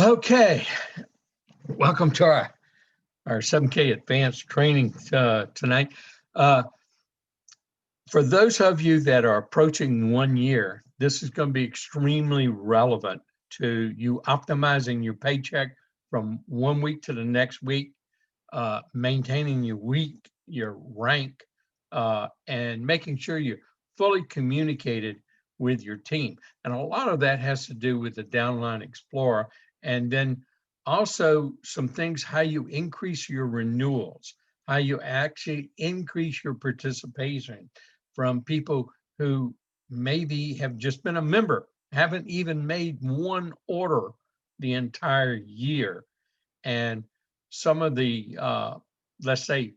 Okay, welcome to our 7K advanced training tonight. Uh, for those of you that are approaching 1 year, this is going to be extremely relevant to you optimizing your paycheck from 1 week to the next week, maintaining your rank, and making sure you're fully communicated with your team. And a lot of that has to do with the Downline Explorer. And then also some things, how you increase your renewals, how you actually increase your participation from people who maybe have just been a member, haven't even made one order the entire year. And some of the, let's say,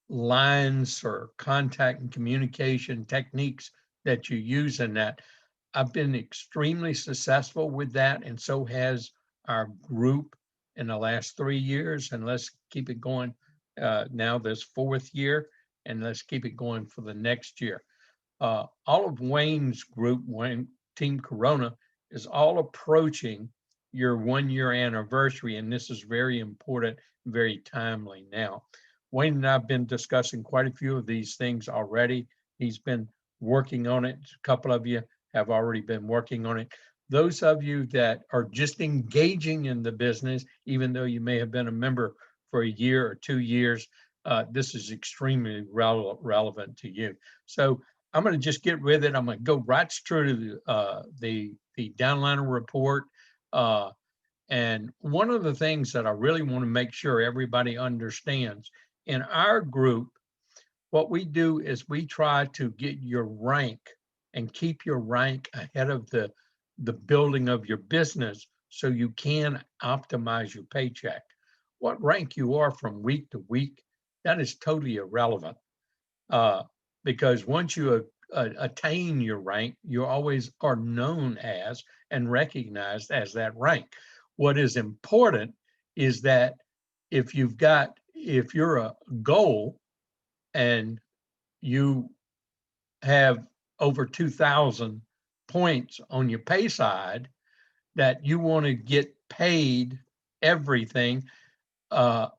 lines or contact and communication techniques that you use in that. I've been extremely successful with that, and so has our group in the last 3 years. And let's keep it going now, this fourth year, and let's keep it going for the next year. All of Wayne's group, Wayne Team Corona, is all approaching your 1 year anniversary, and this is very important, very timely now. Wayne and I have been discussing quite a few of these things already. He's been working on it. A couple of you have already been working on it. Those of you that are just engaging in the business, even though you may have been a member for a year or 2 years, this is extremely relevant to you. So I'm going to just get with it. I'm going to go right through to the downliner report. And one of the things that I really want to make sure everybody understands, in our group, what we do is we try to get your rank and keep your rank ahead of the building of your business so you can optimize your paycheck. What rank you are from week to week, that is totally irrelevant. Because once you attain your rank, you always are known as and recognized as that rank. What is important is that if you're a goal and you have over 2,000 points on your pay side, that you want to get paid everything up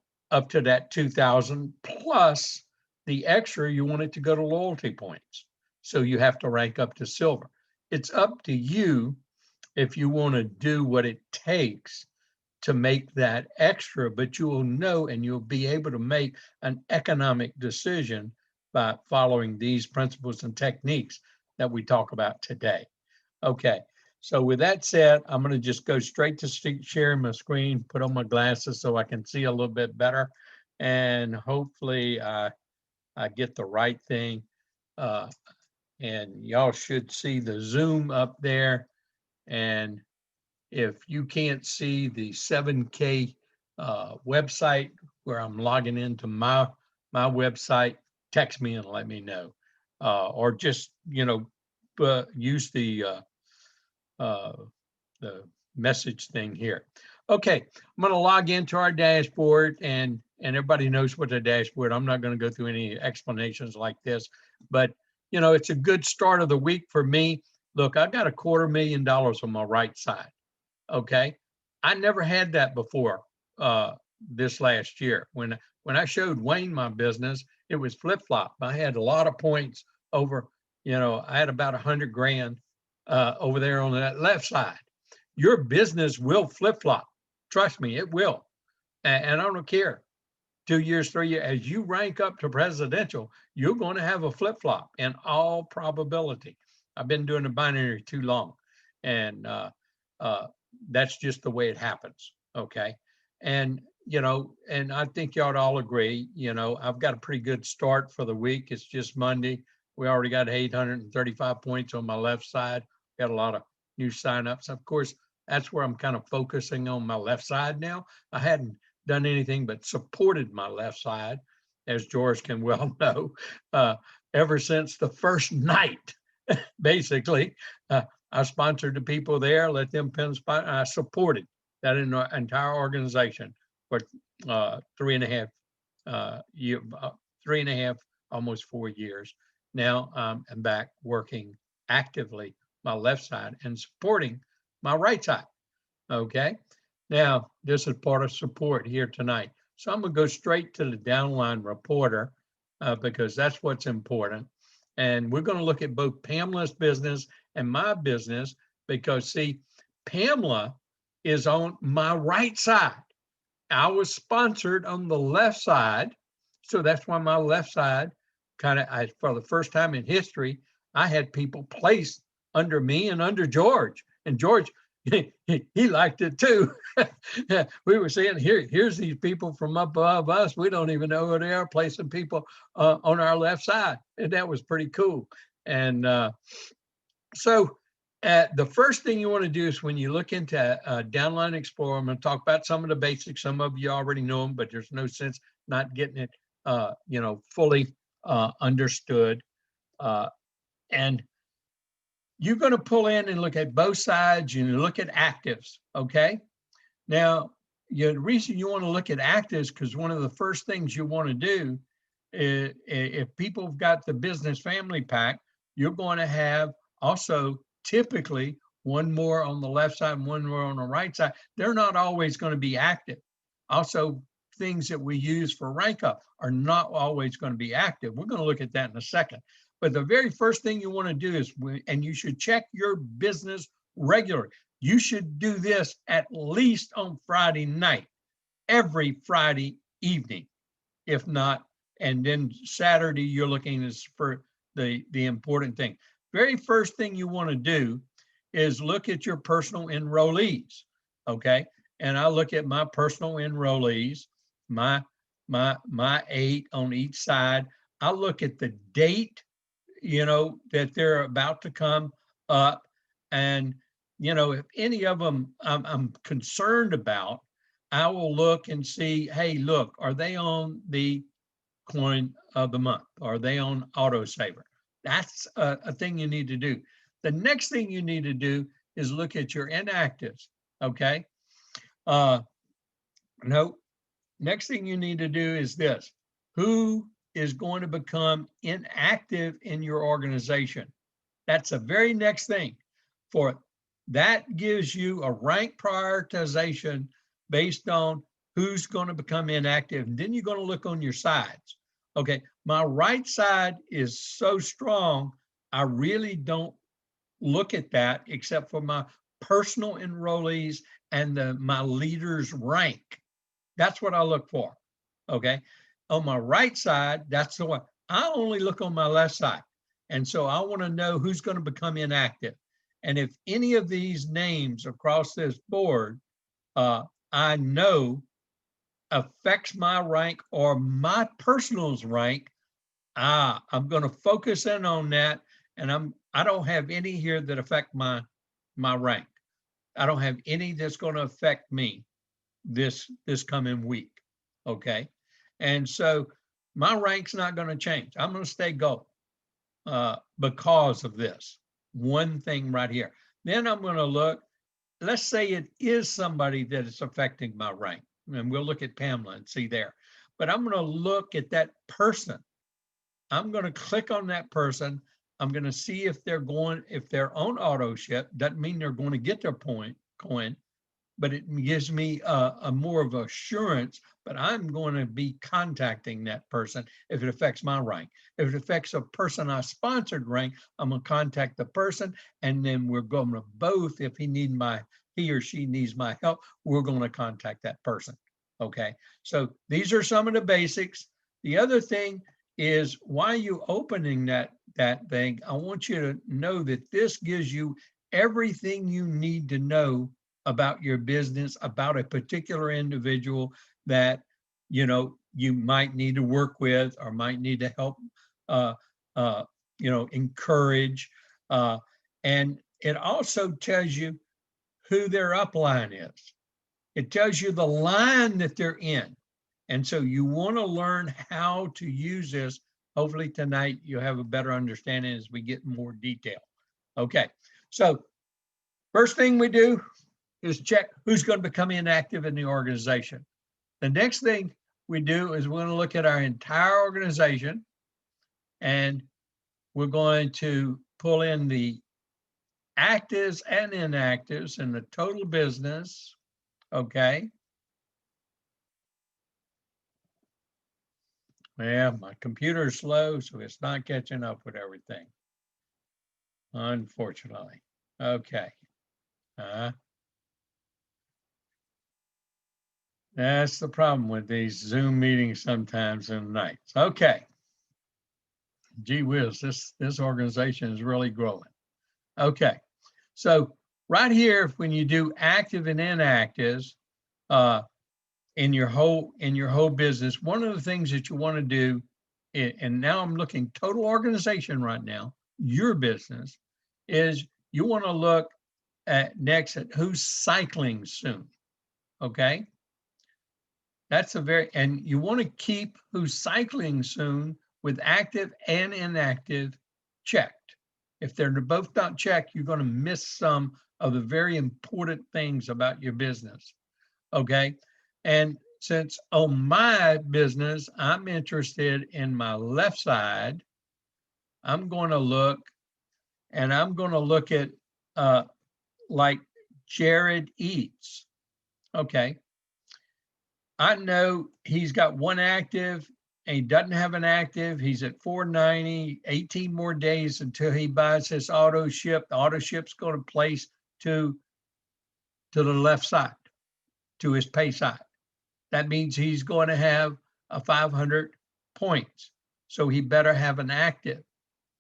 to that 2,000 plus the extra, you want it to go to loyalty points. So you have to rank up to silver. It's up to you if you want to do what it takes to make that extra, but you will know and you'll be able to make an economic decision by following these principles and techniques that we talk about today. Okay, so with that said, I'm going to just go straight to sharing my screen, put on my glasses so I can see a little bit better, and hopefully I get the right thing. And y'all should see the Zoom up there. And if you can't see the 7K website where I'm logging into my website, text me and let me know. Or just, use the message thing here. Okay, I'm going to log into our dashboard, and everybody knows what the dashboard. I'm not going to go through any explanations like this, but it's a good start of the week for me. Look, I got $250,000 on my right side. Okay, I never had that before this last year. When I showed Wayne my business, it was flip flop. I had a lot of points over. I had about 100 grand over there on that left side. Your business will flip flop. Trust me, it will. And I don't care. 2 years, 3 years, as you rank up to presidential, you're going to have a flip flop in all probability. I've been doing the binary too long, and that's just the way it happens. Okay, and and I think y'all all agree. I've got a pretty good start for the week. It's just Monday. We already got 835 points on my left side. Got a lot of new signups. Of course, that's where I'm kind of focusing on my left side now. I hadn't done anything but supported my left side, as George can well know, ever since the first night, basically. I sponsored the people there, let them pin spot. I supported that entire organization for 3.5 years, 3.5, almost 4 years. Now I'm back working actively my left side and supporting my right side. Okay. Now, this is part of support here tonight. So I'm going to go straight to the downline reporter because that's what's important. And we're going to look at both Pamela's business and my business because, see, Pamela is on my right side. I was sponsored on the left side. So that's why my left side for the first time in history, I had people placed under me and under George. And George, he liked it too. We were saying, here's these people from above us. We don't even know who they are, placing people on our left side. And that was pretty cool. And so the first thing you want to do is when you look into Downline Explorer, I'm going to talk about some of the basics. Some of you already know them, but there's no sense not getting it, fully understood. And you're going to pull in and look at both sides. You look at actives, okay? Now, the reason you want to look at actives because one of the first things you want to do is if people have got the business family pack, you're going to have also typically one more on the left side and one more on the right side. They're not always going to be active. Also, things that we use for rank up are not always going to be active. We're going to look at that in a second. But the very first thing you want to do is, and you should check your business regularly. You should do this at least on Friday night, every Friday evening, if not, and then Saturday you're looking for the important thing. Very first thing you want to do is look at your personal enrollees, okay? And I look at my personal enrollees, my 8 on each side. I look at the date, that they're about to come up. And, if any of them I'm concerned about, I will look and see, hey, look, are they on the coin of the month? Are they on autosaver? That's a thing you need to do. The next thing you need to do is look at your inactives, okay? Next thing you need to do is this. Who is going to become inactive in your organization? That's the very next thing. For that gives you a rank prioritization based on who's going to become inactive. And then you're going to look on your sides. Okay, my right side is so strong, I really don't look at that except for my personal enrollees and my leader's rank. That's what I look for, okay? On my right side, that's the one. I only look on my left side. And so I want to know who's going to become inactive. And if any of these names across this board, I know affects my rank or my personal's rank, I'm going to focus in on that. And I don't have any here that affect my rank. I don't have any that's going to affect me this coming week. Okay. And so my rank's not going to change. I'm going to stay gold because of this one thing right here. Then I'm going to look, let's say it is somebody that is affecting my rank. And we'll look at Pamela and see there. But I'm going to look at that person. I'm going to click on that person. I'm going to see if they're on auto ship. Doesn't mean they're going to get their coin, but it gives me a more of assurance, but I'm going to be contacting that person if it affects my rank. If it affects a person I sponsored rank, I'm going to contact the person, and then we're going to both, if he or she needs my help, we're going to contact that person, okay? So these are some of the basics. The other thing is, while you opening that thing, I want you to know that this gives you everything you need to know about your business, about a particular individual that you might need to work with or might need to help encourage, and it also tells you who their upline is. It tells you the line that they're in, and so you want to learn how to use this. Hopefully tonight you'll have a better understanding as we get more detail. Okay, so first thing we do is check who's going to become inactive in the organization. The next thing we do is we're going to look at our entire organization, and we're going to pull in the actives and inactives and the total business, Okay. Yeah, my computer's slow, so it's not catching up with everything, unfortunately. Okay. That's the problem with these Zoom meetings sometimes in the nights. Okay. Gee whiz, this organization is really growing. Okay. So right here, when you do active and inactives in your whole business, one of the things that you want to do, and now I'm looking total organization right now, your business, is you want to look at next at who's cycling soon. Okay. That's and you want to keep who's cycling soon with active and inactive checked. If they're both not checked, you're going to miss some of the very important things about your business. Okay. And since on my business, I'm interested in my left side, I'm going to look at like Jared Eats. Okay. I know he's got one active and he doesn't have an active. He's at 490, 18 more days until he buys his auto ship. The auto ship's going to place to the left side, to his pay side. That means he's going to have a 500 points. So he better have an active.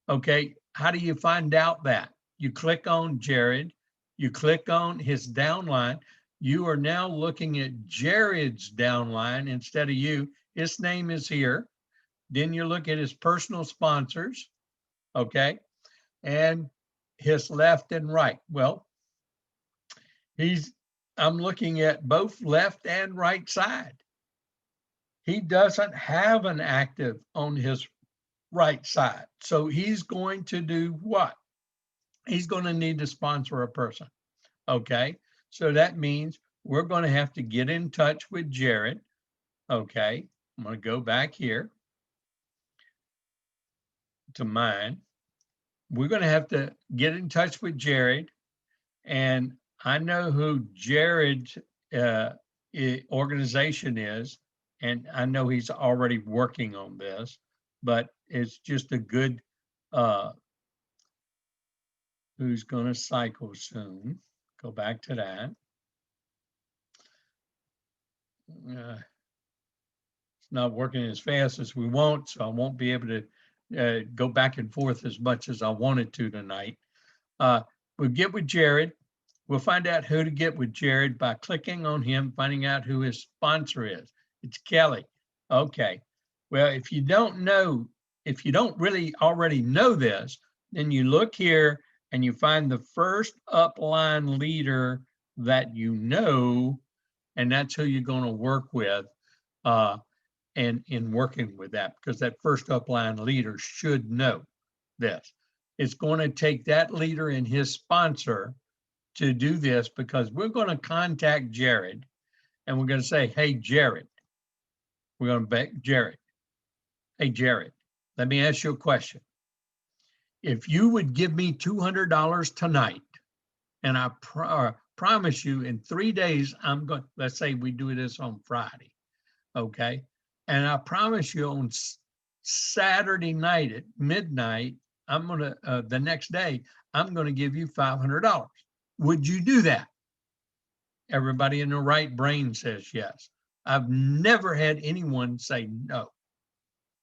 Okay. How do you find out that? You click on Jared, you click on his downline. You are now looking at Jared's downline instead of you. His name is here. Then you look at his personal sponsors, okay, and his left and right. Well, I'm looking at both left and right side. He doesn't have an active on his right side. So he's going to do what? He's going to need to sponsor a person, okay? So that means we're going to have to get in touch with Jared. Okay, I'm going to go back here to mine. We're going to have to get in touch with Jared. And I know who Jared's organization is. And I know he's already working on this, but it's just a good, who's going to cycle soon. Go back to that. It's not working as fast as we want, so I won't be able to go back and forth as much as I wanted to tonight. We'll get with Jared. We'll find out who to get with Jared by clicking on him, finding out who his sponsor is. It's Kelly. Okay. Well, if you don't really already know this, then you look here and you find the first upline leader that you know, and that's who you're going to work with and in working with that, because that first upline leader should know this. It's going to take that leader and his sponsor to do this, because we're going to contact Jared and we're going to say, hey, Jared, we're going to beg Jared. Hey, Jared, let me ask you a question. If you would give me $200 tonight, and I promise you in 3 days, I'm going, let's say we do this on Friday, okay? And I promise you on Saturday night at midnight, I'm going to, the next day, I'm going to give you $500. Would you do that? Everybody in the right brain says yes. I've never had anyone say no.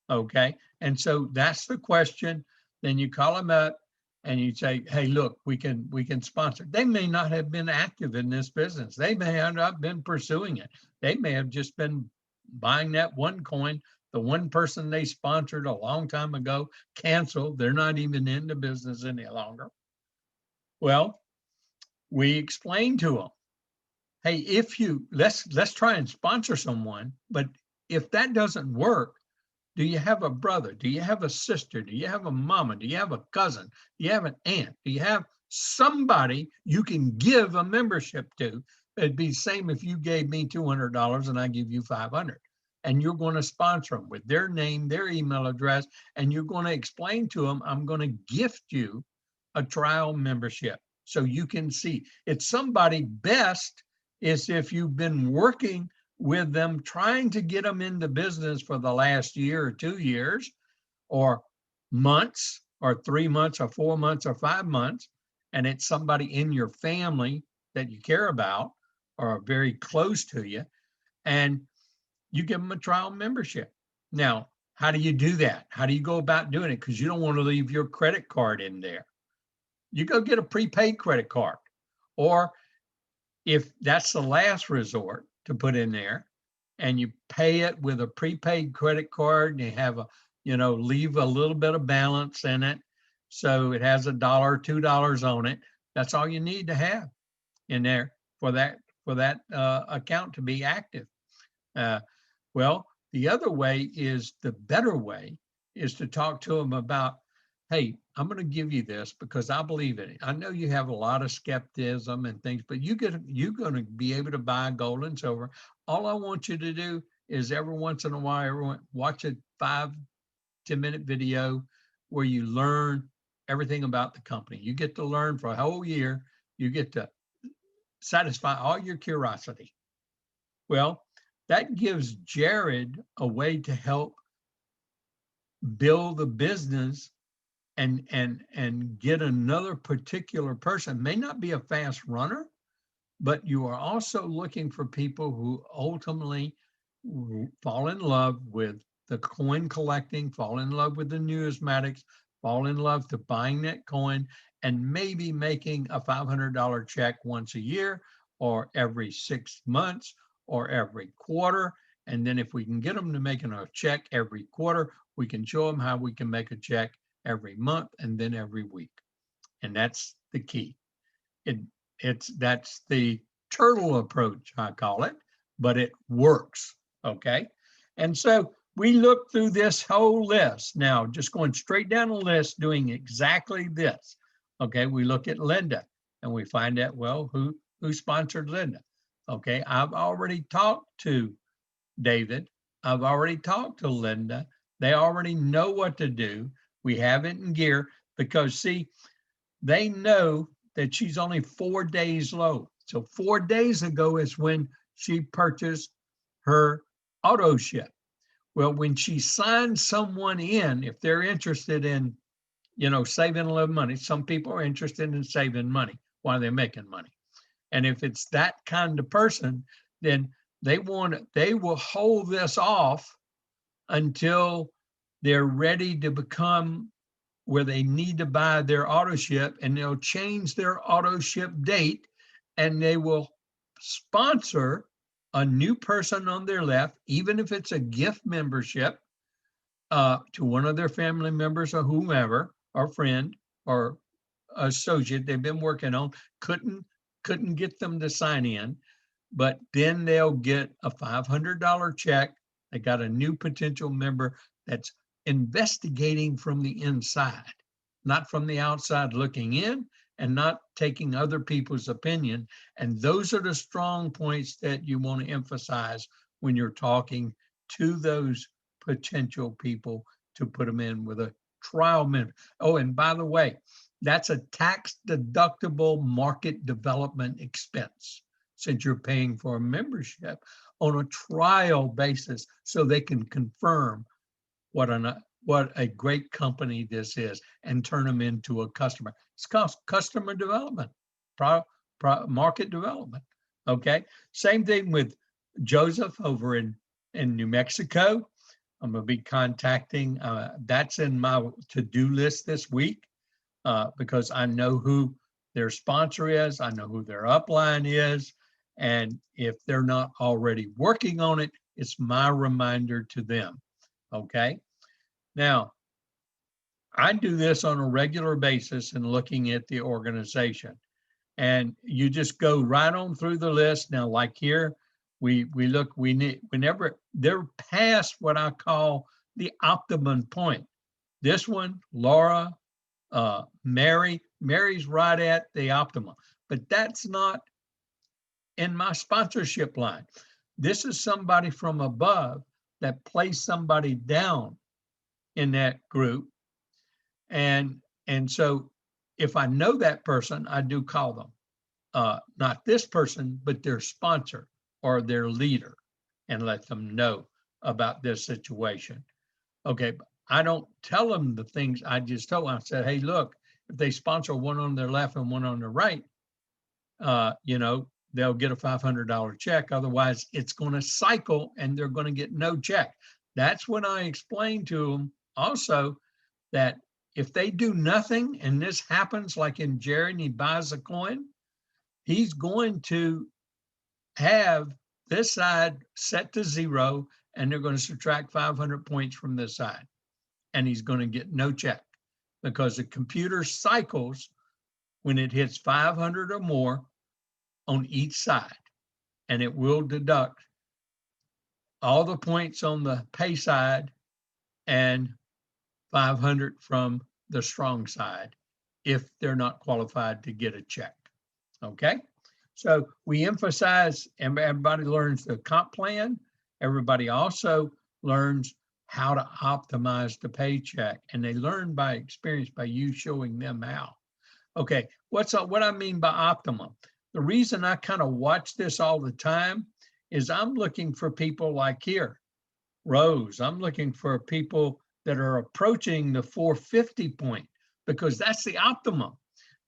Okay. And so that's the question. Then you call them up and you say, hey, look, we can sponsor. They may not have been active in this business. They may have not been pursuing it. They may have just been buying that one coin. The one person they sponsored a long time ago canceled. They're not even in the business any longer. Well, we explain to them, hey, if you let's try and sponsor someone, but if that doesn't work, do you have a brother? Do you have a sister? Do you have a mama? Do you have a cousin? Do you have an aunt? Do you have somebody you can give a membership to? It'd be the same if you gave me $200 and I give you $500, and you're going to sponsor them with their name, their email address, and you're going to explain to them, I'm going to gift you a trial membership so you can see. It's somebody best is if you've been working with them, trying to get them into business for the last year or 2 years, or months, or 3 months, or 4 months, or 5 months, and it's somebody in your family that you care about or are very close to you, and you give them a trial membership. Now, how do you do that? How do you go about doing it? Because you don't want to leave your credit card in there. You go get a prepaid credit card, or if that's the last resort to put in there, and you pay it with a prepaid credit card, and you have a, leave a little bit of balance in it, so it has $1, $2 on it. That's all you need to have in there for that account to be active. Well, the other way is, the better way is to talk to them about, hey, I'm going to give you this because I believe in it. I know you have a lot of skepticism and things, but you're going to be able to buy gold and silver. All I want you to do is every once in a while, watch a 5-10 minute video where you learn everything about the company. You get to learn for a whole year. You get to satisfy all your curiosity. Well, that gives Jared a way to help build the business and get another particular person. May not be a fast runner, but you are also looking for people who ultimately fall in love with the coin collecting, fall in love with the numismatics, fall in love to buying that coin, and maybe making a $500 check once a year, or every 6 months, or every quarter. And then if we can get them to making a check every quarter, we can show them how we can make a check every month and then every week. And that's the key. That's the turtle approach, I call it, but it works. Okay. And so we look through this whole list now, just going straight down the list, doing exactly this. Okay. We look at Linda and we find out, well, who sponsored Linda? Okay. I've already talked to David. I've already talked to Linda. They already know what to do. We have it in gear because, see, they know that she's only 4 days low. So 4 days ago is when she purchased her auto ship. Well, when she signs someone in, if they're interested in, saving a little money, some people are interested in saving money while they're making money. And if it's that kind of person, then they will hold this off until they're ready to become where they need to buy their auto ship, and they'll change their auto ship date, and they will sponsor a new person on their left, even if it's a gift membership to one of their family members or whomever, or friend or associate they've been working on, couldn't get them to sign in, but then they'll get a $500 check. They got a new potential member that's investigating from the inside, not from the outside looking in, and not taking other people's opinion. And those are the strong points that you want to emphasize when you're talking to those potential people to put them in with a trial member. Oh, and by the way, that's a tax deductible market development expense, since you're paying for a membership on a trial basis, so they can confirm what a great company this is and turn them into a customer. It's called customer development, market development. Okay. Same thing with Joseph over in New Mexico. I'm going to be contacting, that's in my to-do list this week, because I know who their sponsor is. I know who their upline is. And if they're not already working on it, it's my reminder to them. Okay. Now, I do this on a regular basis in looking at the organization, and you just go right on through the list. Now, like here, we look, whenever they're past what I call the optimum point. This one, Laura, Mary's right at the optimum, but that's not in my sponsorship line. This is somebody from above that placed somebody down in that group. And so if I know that person, I do call them. not this person, but their sponsor or their leader, and let them know about this situation. Okay, I don't tell them the things I just told them. I said, hey, look, if they sponsor one on their left and one on their right, they'll get a $500 check. Otherwise, it's going to cycle and they're going to get no check. That's when I explained to them also that if they do nothing and this happens, like in Jerry, and he buys a coin, he's going to have this side set to 0, and they're going to subtract 500 points from this side, and he's going to get no check, because the computer cycles when it hits 500 or more on each side, and it will deduct all the points on the pay side and 500 from the strong side if they're not qualified to get a check. Okay, so we emphasize, everybody learns the comp plan. Everybody also learns how to optimize the paycheck, and they learn by experience by you showing them how. Okay, what I mean by optimum? The reason I kind of watch this all the time is I'm looking for people like here, Rose. I'm looking for people that are approaching the 450 point, because that's the optimum.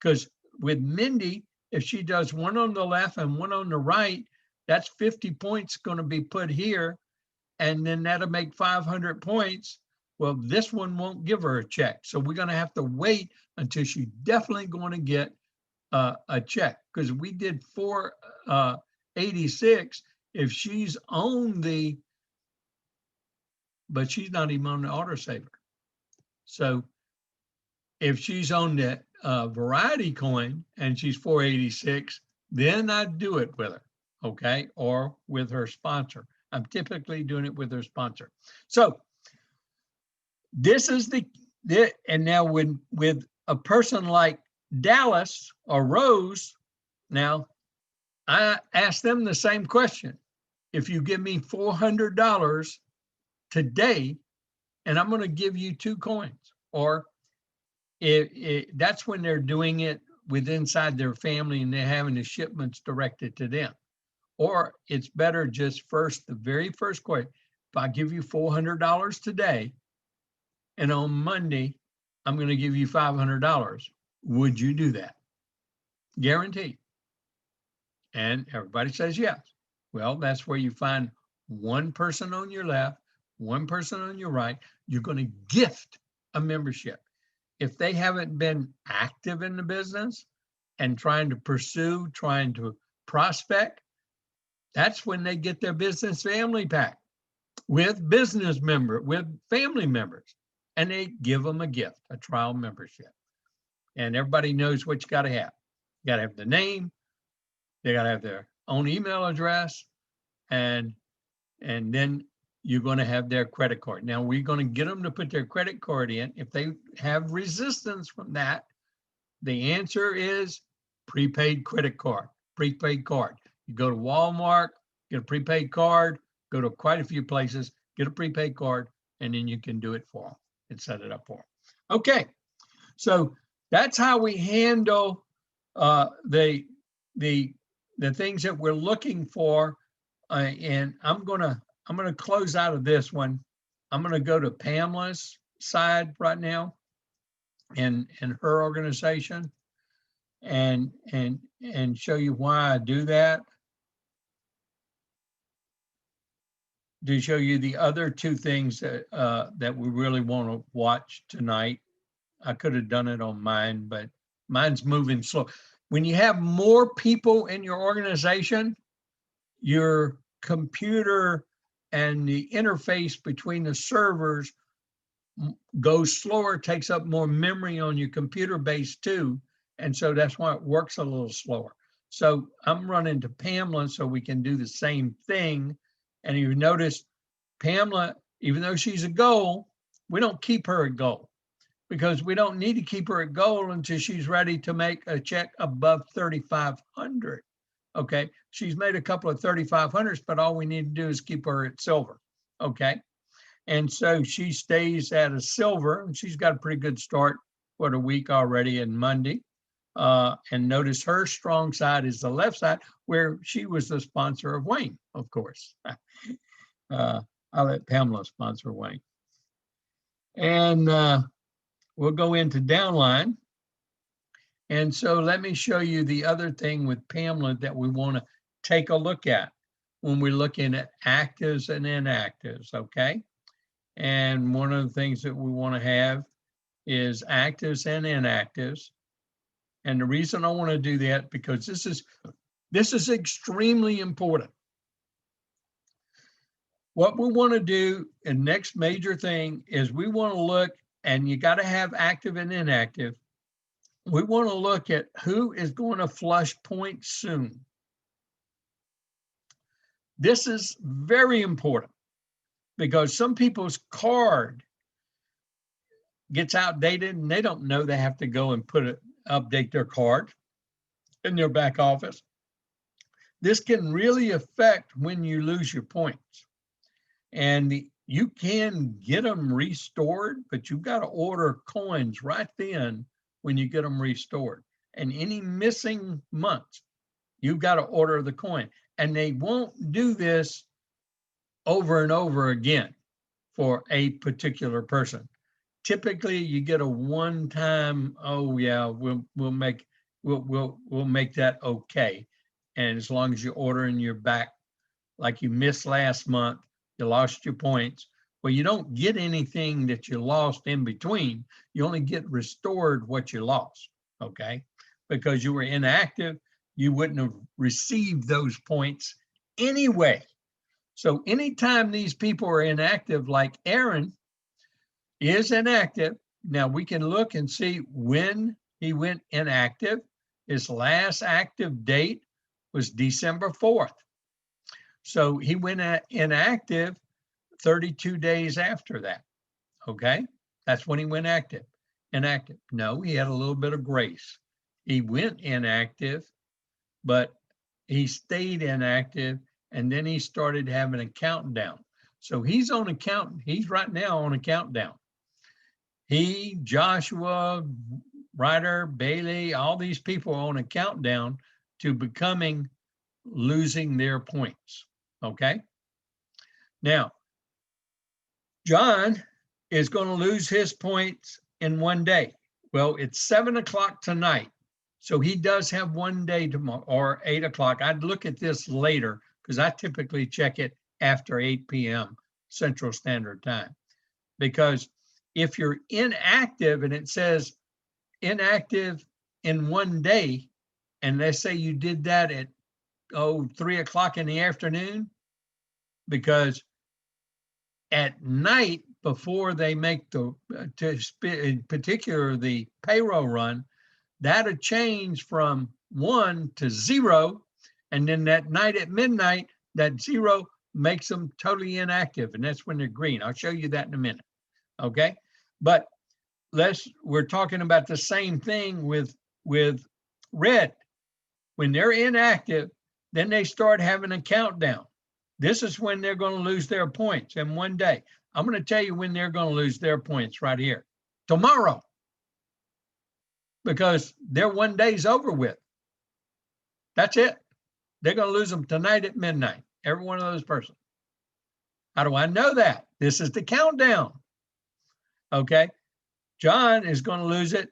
Because with Mindy, if she does one on the left and one on the right, that's 50 points going to be put here, and then that'll make 500 points. Well, this one won't give her a check. So we're going to have to wait until she's definitely going to get a check, because we did 486. If she's on but she's not even on the autosaver. So if she's on the variety coin and she's 486, then I'd do it with her, okay, or with her sponsor. I'm typically doing it with her sponsor. So this is and now with a person like Dallas or Rose, now I ask them the same question. If you give me $400 today, and I'm going to give you 2 coins, or that's when they're doing it with inside their family and they're having the shipments directed to them. Or it's better just the very first question. If I give you $400 today, and on Monday, I'm going to give you $500, would you do that? Guaranteed. And everybody says yes. Well, that's where you find one person on your left, one person on your right. You're going to gift a membership. If they haven't been active in the business and trying to prospect, that's when they get their business family pack with family members, and they give them a gift, a trial membership. And everybody knows what you got to have. You got to have the name, they got to have their own email address, and then you're going to have their credit card. Now, we're going to get them to put their credit card in. If they have resistance from that, the answer is prepaid credit card, prepaid card. You go to Walmart, get a prepaid card, go to quite a few places, get a prepaid card, and then you can do it for them and set it up for them. Okay, so that's how we handle the things that we're looking for. And I'm gonna close out of this one. I'm gonna go to Pamela's side right now, and her organization, and show you why I do that. To show you the other 2 things that we really want to watch tonight. I could have done it on mine, but mine's moving slow. When you have more people in your organization, your computer and the interface between the servers goes slower, takes up more memory on your computer base too. And so that's why it works a little slower. So I'm running to Pamela so we can do the same thing. And you notice Pamela, even though she's a goal, we don't keep her at goal, because we don't need to keep her at goal until she's ready to make a check above 3,500. Okay, she's made a couple of 3,500s, but all we need to do is keep her at silver. Okay, and so she stays at a silver, and she's got a pretty good start for the week already in Monday. And notice her strong side is the left side, where she was the sponsor of Wayne, of course. I'll let Pamela sponsor Wayne. And we'll go into Downline. And so let me show you the other thing with Pamela that we want to take a look at when we're looking at actives and inactives, okay? And one of the things that we want to have is actives and inactives. And the reason I want to do that, because this is extremely important. What we want to do, and next major thing, is we want to look, and you got to have active and inactive. We want to look at who is going to flush points soon. This is very important because some people's card gets outdated and they don't know they have to go and update their card in their back office. This can really affect when you lose your points. And you can get them restored, but you've got to order coins right then when you get them restored. And any missing months, you've got to order the coin. And they won't do this over and over again for a particular person. Typically, you get a one-time, oh yeah, we'll make that okay. And as long as you order in your back, like you missed last month, you lost your points. Well, you don't get anything that you lost in between. You only get restored what you lost, okay? Because you were inactive, you wouldn't have received those points anyway. So anytime these people are inactive, like Aaron is inactive, now we can look and see when he went inactive. His last active date was December 4th. So he went inactive 32 days after that, okay? That's when he went inactive. No, he had a little bit of grace. He went inactive, but he stayed inactive, and then he started having a countdown. So he's on a count. He's right now on a countdown. He, Joshua, Ryder, Bailey, all these people are on a countdown to losing their points, okay? Now, John is going to lose his points in one day. Well, it's 7 o'clock tonight. So he does have one day tomorrow, or 8 o'clock. I'd look at this later because I typically check it after 8 p.m. Central Standard Time. Because if you're inactive and it says inactive in one day, and let's say you did that at 3 o'clock in the afternoon, because at night before they make in particular the payroll run, that'll change from 1 to 0, and then that night at midnight, that 0 makes them totally inactive, and that's when they're green. I'll show you that in a minute, okay? But we're talking about the same thing with red. When they're inactive, then they start having a countdown. This is when they're going to lose their points in one day. I'm going to tell you when they're going to lose their points right here. Tomorrow. Because their one day's over with. That's it. They're going to lose them tonight at midnight. Every one of those persons. How do I know that? This is the countdown. Okay. John is going to lose it.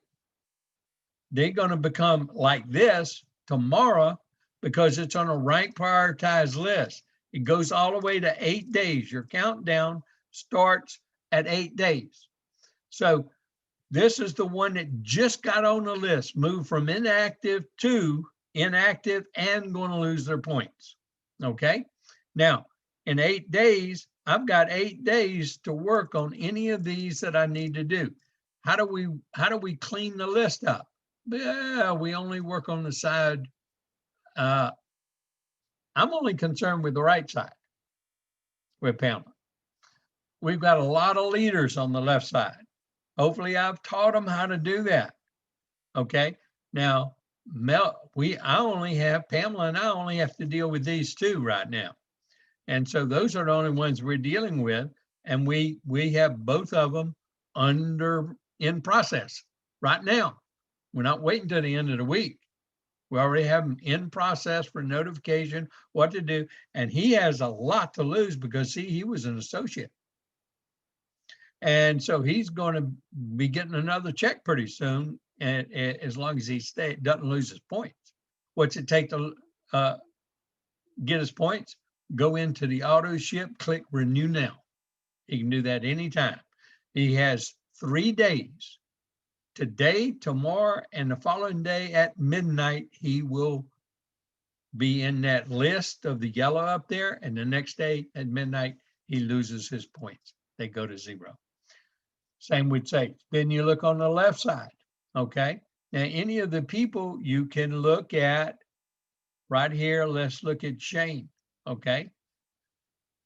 They're going to become like this tomorrow because it's on a rank prioritized list. It goes all the way to 8 days. Your countdown starts at 8 days. So this is the one that just got on the list, moved from inactive to inactive and going to lose their points. Okay. Now, in 8 days, I've got 8 days to work on any of these that I need to do. How do we clean the list up? Yeah, we only work on the side. I'm only concerned with the right side with Pamela. We've got a lot of leaders on the left side. Hopefully I've taught them how to do that. Okay. Now, Pamela and I only have to deal with these two right now. And so those are the only ones we're dealing with. And we have both of them in process right now. We're not waiting till the end of the week. We already have them in process for notification, what to do. And he has a lot to lose because, see, he was an associate. And so he's going to be getting another check pretty soon, and as long as he doesn't lose his points. What's it take to get his points? Go into the auto ship, click renew now. He can do that anytime. He has 3 days. Today, tomorrow, and the following day at midnight, he will be in that list of the yellow up there. And the next day at midnight, he loses his points. They go to 0. Same with Sage. Then you look on the left side. Okay. Now, any of the people you can look at right here. Let's look at Shane. Okay.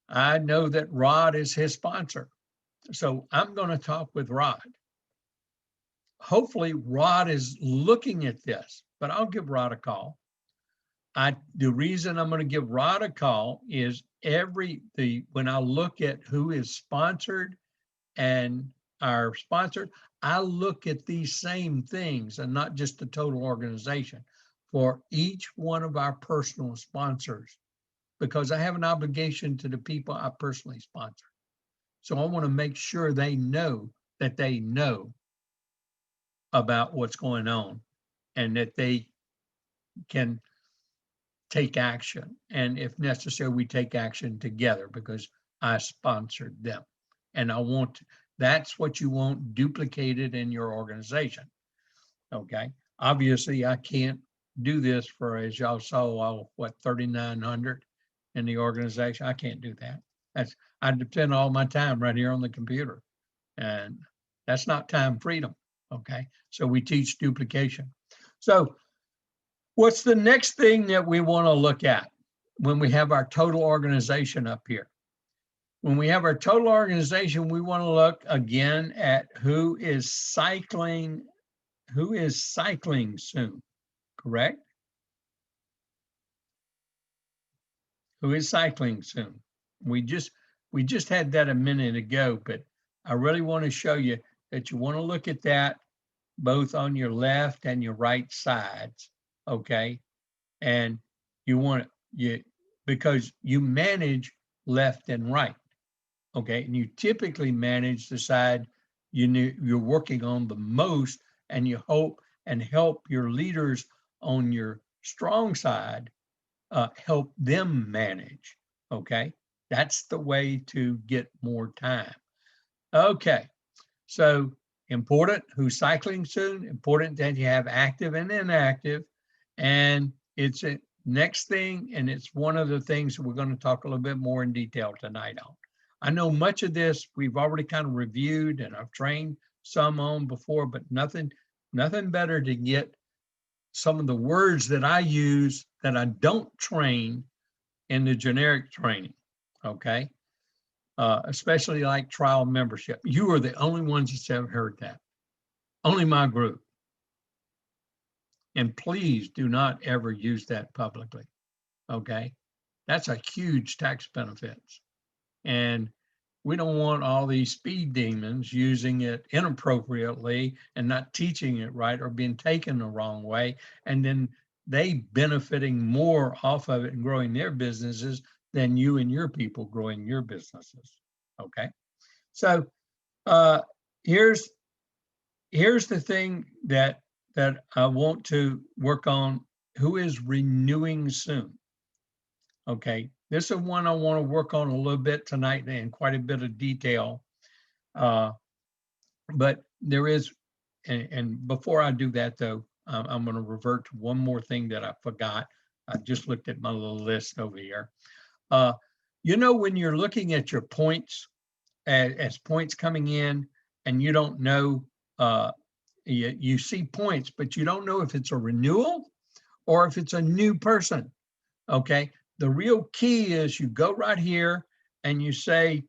I know that Rod is his sponsor. So I'm going to talk with Rod. Hopefully Rod is looking at this, but I'll give Rod a call. The reason I'm going to give Rod a call is when I look at who is sponsored and are sponsored, I look at these same things and not just the total organization for each one of our personal sponsors, because I have an obligation to the people I personally sponsor. So I want to make sure they know that they know about what's going on and that they can take action. And if necessary, we take action together because I sponsored them. And that's what you want duplicated in your organization. Okay. Obviously, I can't do this for, as y'all saw, 3,900 in the organization. I can't do that. I depend all my time right here on the computer. And that's not time freedom. Okay. So we teach duplication. So what's the next thing that we want to look at when we have our total organization up here? When we have our total organization, we want to look again at who is cycling soon, correct? Who is cycling soon? We just had that a minute ago, but I really want to show you that you want to look at that both on your left and your right sides, okay? And because you manage left and right, okay? And you typically manage the side you're working on the most, and you hope and help your leaders on your strong side, help them manage, okay? That's the way to get more time. Okay, so important who's cycling soon, important that you have active and inactive, and it's a next thing, and it's one of the things that we're going to talk a little bit more in detail tonight on. I know much of this we've already kind of reviewed and I've trained some on before, but nothing better to get some of the words that I use that I don't train in the generic training, okay? Especially like trial membership. You are the only ones that have heard that. Only my group. And please do not ever use that publicly, okay? That's a huge tax benefits. And we don't want all these speed demons using it inappropriately and not teaching it right or being taken the wrong way, and then they benefiting more off of it and growing their businesses than you and your people growing your businesses, okay? So here's the thing that I want to work on, who is renewing soon, okay? This is one I want to work on a little bit tonight in quite a bit of detail. But there is, and before I do that though, I'm going to revert to one more thing that I forgot. I just looked at my little list over here. You know, when you're looking at your points, as points coming in, and you don't know, you see points, but you don't know if it's a renewal or if it's a new person, okay? The real key is you go right here and you say,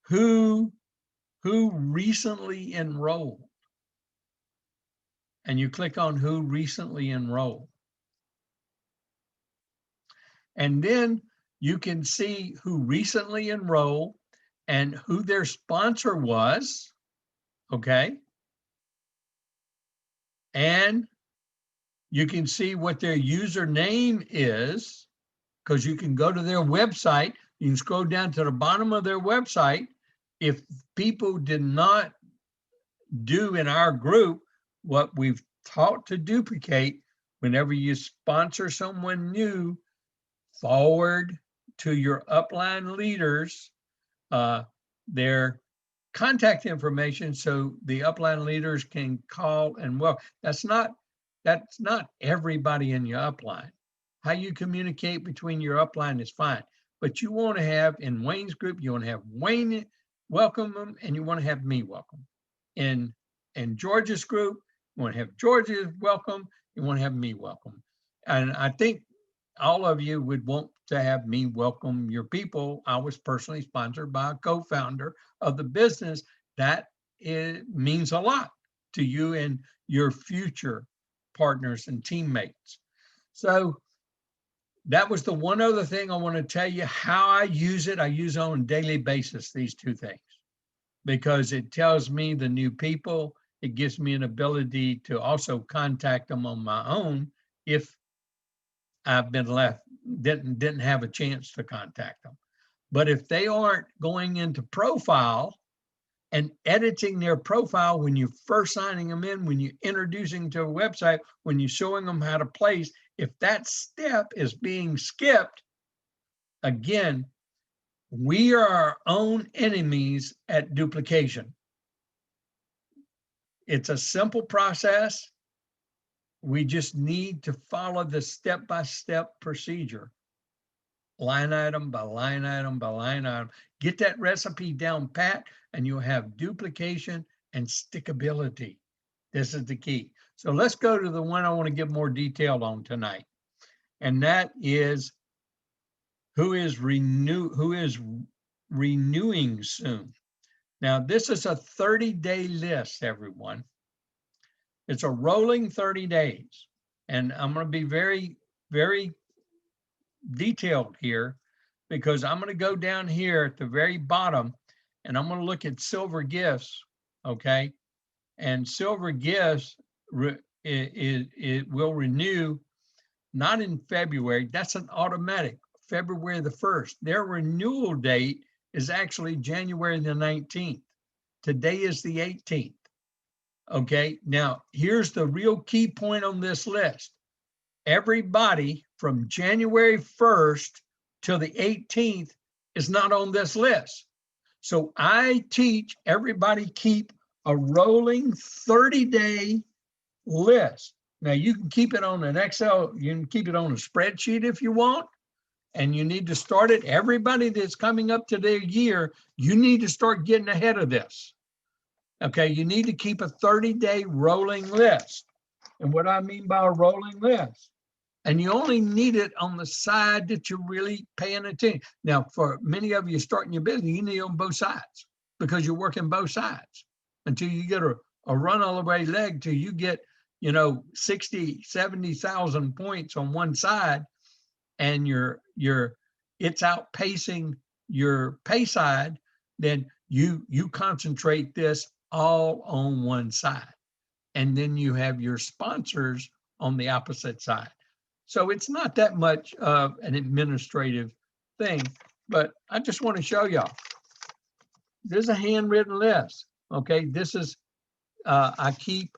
who recently enrolled? And you click on who recently enrolled. And then you can see who recently enrolled and who their sponsor was, okay? And You can see what their username is, because you can go to their website. You can scroll down to the bottom of their website. If people did not do in our group what we've taught to duplicate, whenever you sponsor someone new, forward to your upline leaders their contact information so the upline leaders can call and, well, that's not everybody in your upline. How you communicate between your upline is fine, but you want to have, in Wayne's group, you want to have Wayne welcome them, and you want to have me welcome. In George's group, you want to have George's welcome, you want to have me welcome. And I think all of you would want to have me welcome your people. I was personally sponsored by a co-founder of the business. That means a lot to you and your future partners and teammates. So that was the one other thing I want to tell you how I use it. I use it on a daily basis, these two things, because it tells me the new people. It gives me an ability to also contact them on my own if I've been left, didn't have a chance to contact them. But if they aren't going into profile and editing their profile when you're first signing them in, when you're introducing to a website, when you're showing them how to place, if that step is being skipped, again, we are our own enemies at duplication. It's a simple process. We just need to follow the step-by-step procedure, line item by line item by line item. Get that recipe down pat, and you'll have duplication and stickability. This is the key. So let's go to the one I want to give more detail on tonight, and that is who is renewing soon. Now, this is a 30-day list, everyone. It's a rolling 30 days. And I'm going to be very, very detailed here, because I'm going to go down here at the very bottom and I'm going to look at silver gifts. Okay. And silver gifts, it will renew not in February. That's an automatic, February the 1st. Their renewal date is actually January the 19th. Today is the 18th. Okay, now here's the real key point on this list. Everybody from January 1st till the 18th is not on this list. So I teach everybody keep a rolling 30-day list. Now you can keep it on an Excel, you can keep it on a spreadsheet if you want, and you need to start it. Everybody that's coming up to their year, you need to start getting ahead of this. Okay, you need to keep a 30-day rolling list. And what I mean by a rolling list, and you only need it on the side that you're really paying attention. Now, for many of you starting your business, you need it on both sides, because you're working both sides until you get a run all the way leg till you get, 60, 70,000 points on one side, and it's outpacing your pay side. Then you concentrate this all on one side, and then you have your sponsors on the opposite side. So it's not that much of an administrative thing, but I just want to show y'all. There's a handwritten list. Okay, this is I keep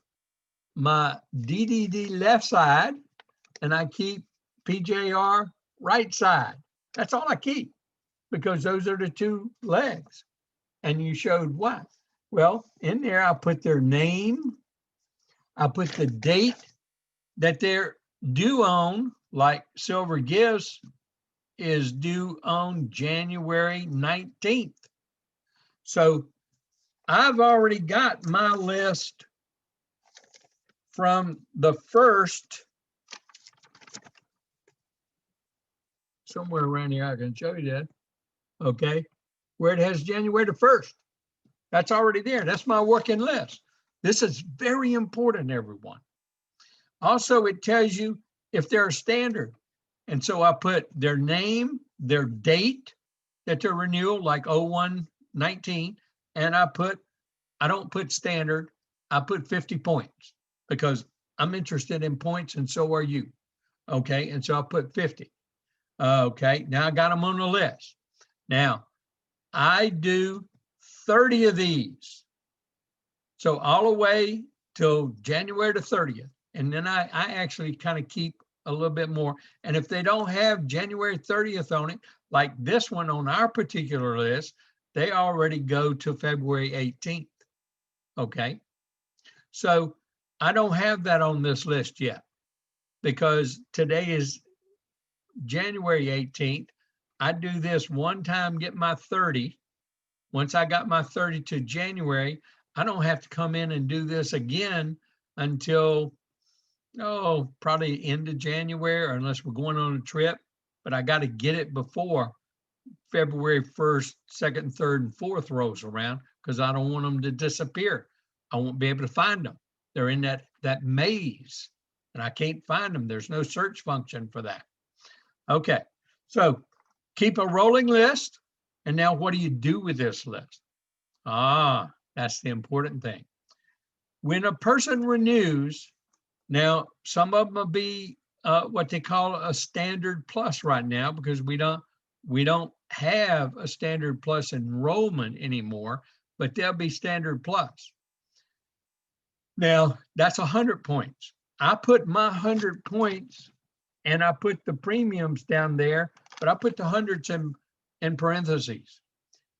my DDD left side and I keep PJR right side. That's all I keep, because those are the two legs. And you showed what? Well, in there, I put their name. I put the date that they're due on, like Silver Gifts is due on January 19th. So I've already got my list from the first, somewhere around here, I can show you that, okay, where it has January the 1st. That's already there. That's my working list. This is very important, everyone. Also, it tells you if they're a standard. And so I put their name, their date that they're renewal, like 01/19, and I don't put standard, I put 50 points, because I'm interested in points, and so are you. Okay, and so I'll put 50. Okay, now I got them on the list. Now, I do 30 of these. So all the way till January the 30th. And then I actually kind of keep a little bit more. And if they don't have January 30th on it, like this one on our particular list, they already go to February 18th. Okay. So I don't have that on this list yet because today is January 18th. I do this one time, get my 30. Once I got my 30 to January, I don't have to come in and do this again until, probably end of January, or unless we're going on a trip. But I got to get it before February 1st, 2nd, 3rd, and 4th rolls around because I don't want them to disappear. I won't be able to find them. They're in that maze, and I can't find them. There's no search function for that. Okay, so keep a rolling list. And now what do you do with this list? That's the important thing. When a person renews, now some of them will be what they call a standard plus right now because we don't have a standard plus enrollment anymore, but they'll be standard plus. Now that's 100 points. I put my 100 points and I put the premiums down there, but I put the hundreds in parentheses.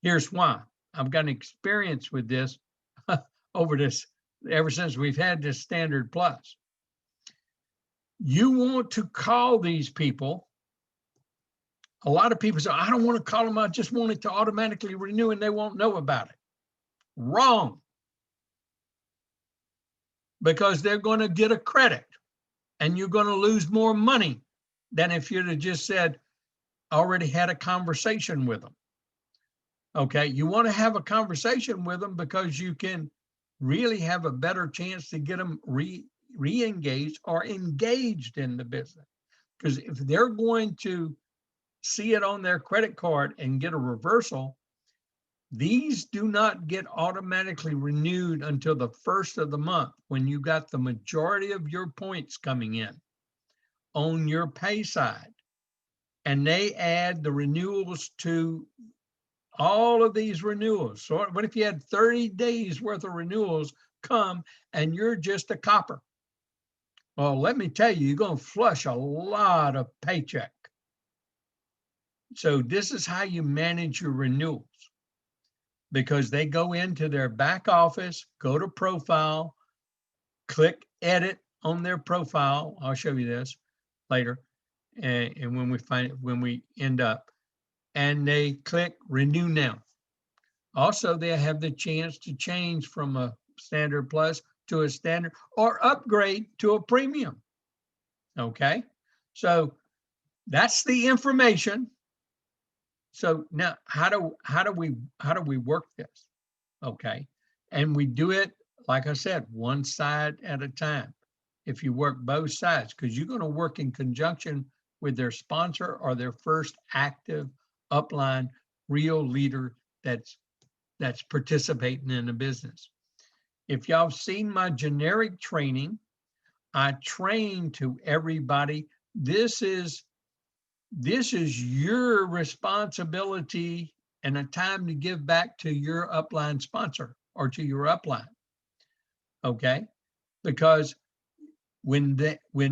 Here's why. I've got an experience with this ever since we've had this standard plus. You want to call these people. A lot of people say, I don't want to call them. I just want it to automatically renew and they won't know about it. Wrong. Because they're going to get a credit and you're going to lose more money than if you'd have just said, already had a conversation with them. Okay, you want to have a conversation with them because you can really have a better chance to get them re-engaged or engaged in the business. Because if they're going to see it on their credit card and get a reversal, these do not get automatically renewed until the 1st of the month when you got the majority of your points coming in on your pay side. And they add the renewals to all of these renewals. So what if you had 30 days worth of renewals come and you're just a copper? Well, let me tell you, you're going to flush a lot of paycheck. So this is how you manage your renewals, because they go into their back office, go to profile, click edit on their profile. I'll show you this later. And when we end up, and they click renew now. Also, they have the chance to change from a standard plus to a standard or upgrade to a premium. Okay, so that's the information. So now how do we work this? Okay, and we do it, like I said, one side at a time. If you work both sides, because you're going to work in conjunction with their sponsor or their first active upline real leader that's participating in the business. If y'all have seen my generic training, I train to everybody. This is your responsibility and a time to give back to your upline sponsor or to your upline. Okay, because when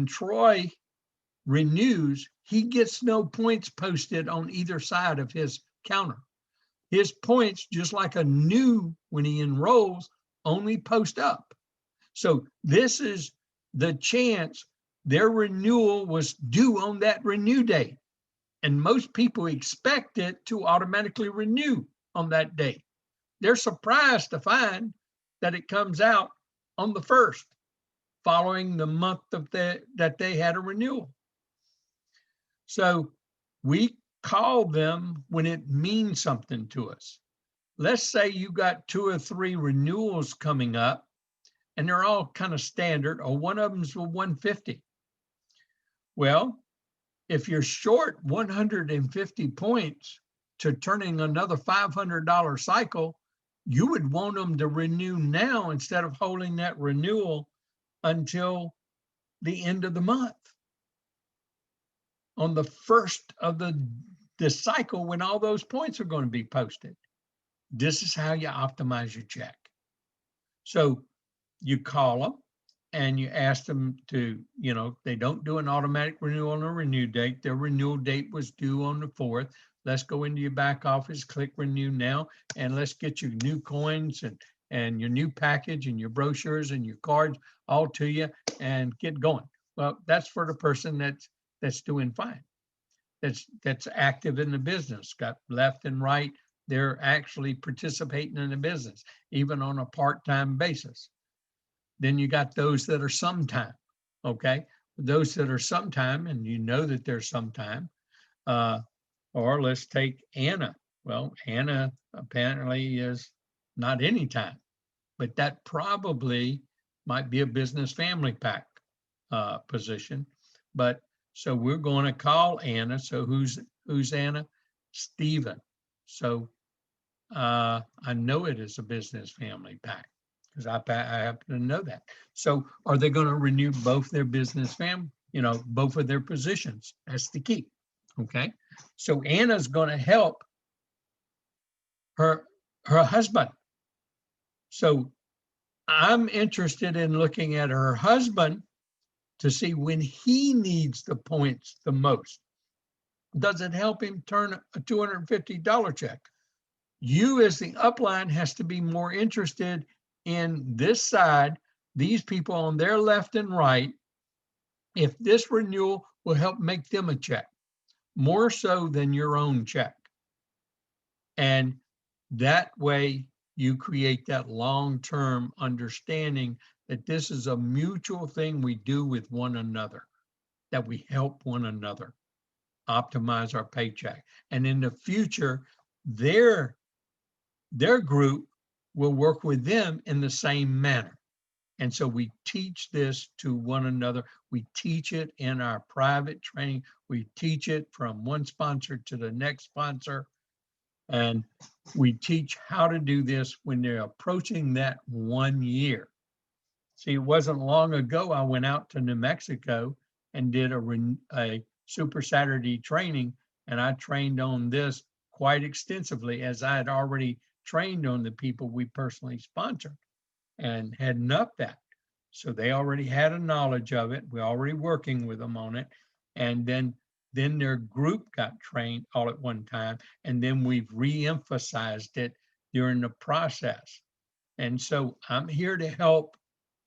Troy renews, he gets no points posted on either side of his counter. His points, just like a new, when he enrolls, only post up. So this is the chance their renewal was due on that renew date. And most people expect it to automatically renew on that date. They're surprised to find that it comes out on the 1st, following the month that they had a renewal. So we call them when it means something to us. Let's say you got 2 or 3 renewals coming up and they're all kind of standard, or one of them's 150. Well, if you're short 150 points to turning another $500 cycle, you would want them to renew now instead of holding that renewal until the end of the month, on the first of the cycle when all those points are going to be posted. This is how you optimize your check. So you call them and you ask them to, they don't do an automatic renewal on a renew date. Their renewal date was due on the 4th. Let's go into your back office, click renew now, and let's get you new coins and your new package and your brochures and your cards all to you and get going. Well, that's for the person that's doing fine. That's active in the business, got left and right. They're actually participating in the business, even on a part-time basis. Then you got those that are sometime, okay? Those that are sometime, and you know that they're sometime, or let's take Anna. Well, Anna apparently is not anytime, but that probably might be a business family pack position. But so we're going to call Anna. So who's Anna? Stephen. So I know it is a business family pack because I happen to know that. So are they going to renew both their business family, both of their positions? That's the key. Okay. So Anna's going to help her husband. So I'm interested in looking at her husband to see when he needs the points the most. Does it help him turn a $250 check? You as the upline has to be more interested in this side, these people on their left and right, if this renewal will help make them a check, more so than your own check. And that way you create that long-term understanding that this is a mutual thing we do with one another, that we help one another optimize our paycheck. And in the future, their group will work with them in the same manner. And so we teach this to one another. We teach it in our private training. We teach it from one sponsor to the next sponsor. And we teach how to do this when they're approaching that 1 year. See, it wasn't long ago I went out to New Mexico and did a Super Saturday training, and I trained on this quite extensively, as I had already trained on the people we personally sponsored and hadn't upped that. So they already had a knowledge of it. We're already working with them on it. And then their group got trained all at one time. And then we've re-emphasized it during the process. And so I'm here to help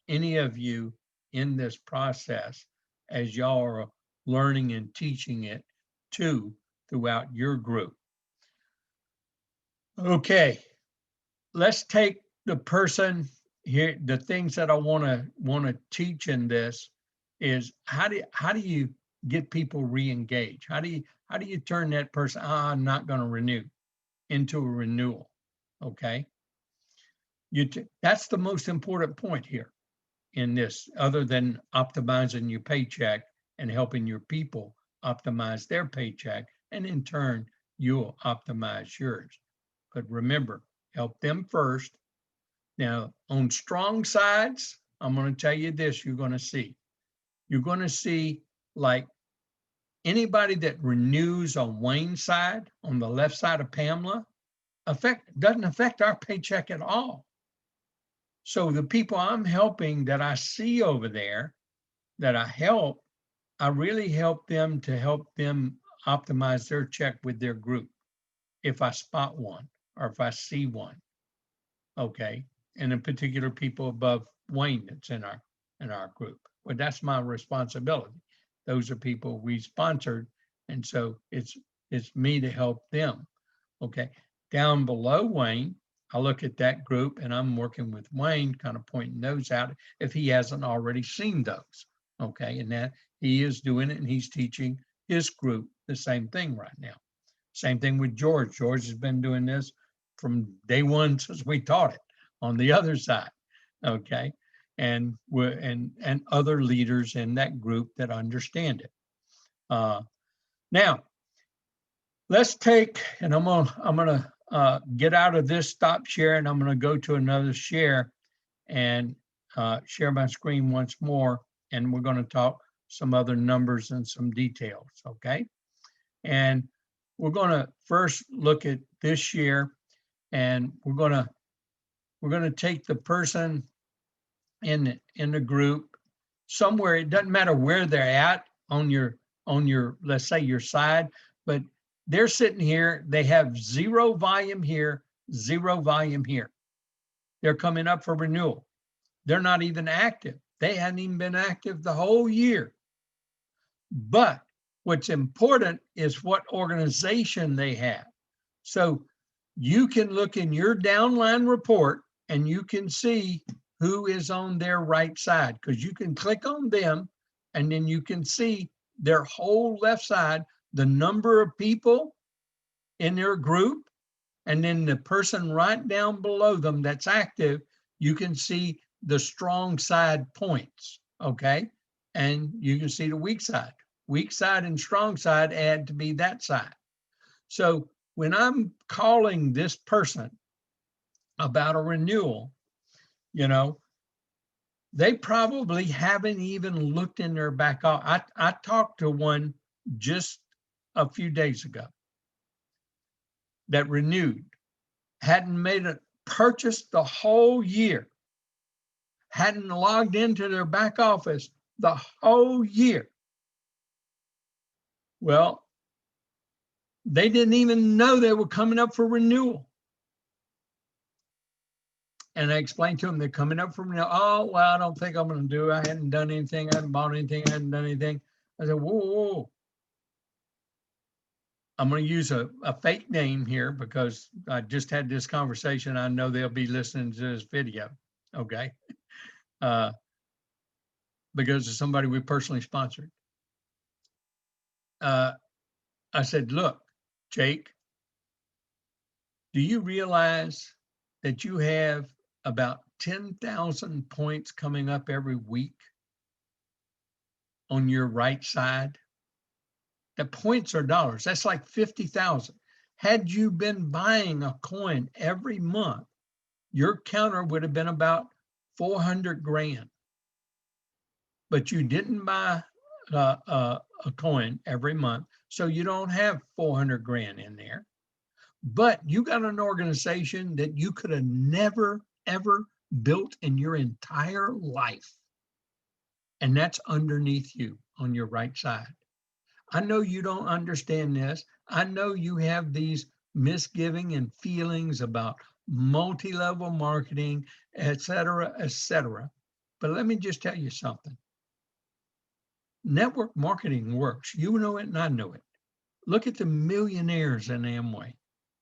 any of you in this process as y'all are learning and teaching it too throughout your group. Okay, let's take the person here. The things that I want to teach in this is how do you get people re-engaged? How do you turn that person, I'm not going to renew, into a renewal? Okay, that's the most important point here in this, other than optimizing your paycheck and helping your people optimize their paycheck, and in turn you'll optimize yours. But remember, help them first. Now, on strong sides, I'm going to tell you this, you're going to see like anybody that renews on Wayne's side, on the left side of Pamela, doesn't affect our paycheck at all. So the people I'm helping that I see over there, that I really help them to help them optimize their check with their group. If I spot one or if I see one, okay, and in particular people above Wayne that's in our group. Well, that's my responsibility. Those are people we sponsored, and so it's me to help them. Okay, down below Wayne, I look at that group and I'm working with Wayne, kind of pointing those out if he hasn't already seen those. Okay, and that he is doing it and he's teaching his group the same thing right now. Same thing with George. George has been doing this from day one since we taught it on the other side. Okay, and other leaders in that group that understand it. Now, let's take, and I'm gonna get out of this stop share, and I'm gonna go to another share and share my screen once more. and we're going to talk some other numbers and some details, okay? And we're going to first look at this year, and we're going to take the person in the group somewhere. It doesn't matter where they're at on your let's say your side, but they're sitting here. They have 0 volume here, 0 volume here. They're coming up for renewal. They're not even active. They hadn't even been active the whole year. But what's important is what organization they have. So you can look in your downline report and you can see who is on their right side, because you can click on them and then you can see their whole left side, the number of people in their group, and then the person right down below them that's active, you can see the strong side points, okay? And you can see the weak side. Weak side and strong side add to be that side. So when I'm calling this person about a renewal, you know, they probably haven't even looked in their back office. I talked to one just a few days ago that renewed, hadn't made a purchase the whole year, hadn't logged into their back office the whole year. Well, they didn't even know they were coming up for renewal. And I explained to them they're coming up for renewal. Oh, well, I don't think I'm going to do it. I hadn't done anything. I hadn't bought anything. I hadn't done anything. I said, whoa, whoa. I'm going to use a fake name here because I just had this conversation. I know they'll be listening to this video, okay? Because of somebody we personally sponsored. I said, look, Jake, do you realize that you have about 10,000 points coming up every week on your right side? The points are dollars. That's like 50,000. Had you been buying a coin every month, your counter would have been about 400 grand. But you didn't buy a coin every month, so you don't have 400 grand in there. But you got an organization that you could have never, ever built in your entire life. And that's underneath you on your right side. I know you don't understand this. I know you have these misgiving and feelings about multi-level marketing, et cetera, et cetera. But let me just tell you something. Network marketing works. You know it and I know it. Look at the millionaires in Amway.